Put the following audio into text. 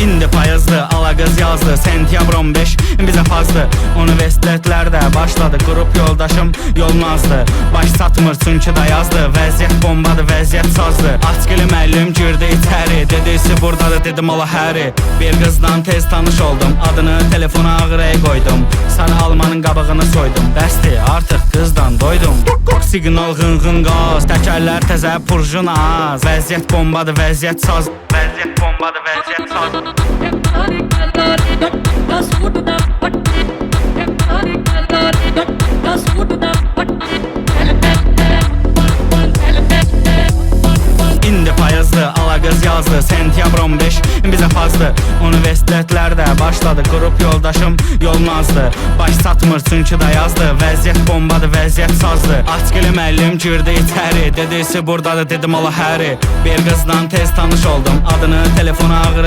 İndi payızdı, ala qız yazdı, sentyabr 15 bizə fazdı. Universitetlərdə başladı, qrup yoldaşım yolmazdı. Baş satmır çünki da yazdı, vəziyyət bombadı, vəziyyət sazdı. Açqılı müəllim girdi içəri, dedisi buradadır, dedim ola həri. Bir qızdan tez tanış oldum, adını telefona ağrıya qoydum. Sarı almanın qabığını soydum, bəsdi artıq qızdan doydum. Signal qınqın qaz, təkərlər təzə purjun az. Vəziyyət bombadı, vəziyyət saz. Vəziyyət bombadı, vəziyyət saz. İndi payızdı, ala qız yazdı, sentyabr 15 bizə fazdı. Universitetlərdə başladı, qrup yoldaşım yolmazdı. Baş satmır çünki da yazdı, vəziyyət bombadı, vəziyyət sazdı. Açqılı müəllim girdi içəri, dedisi buradadır, dedim ola həri. Bir qızdan tez tanış oldum, adını telefona ağrı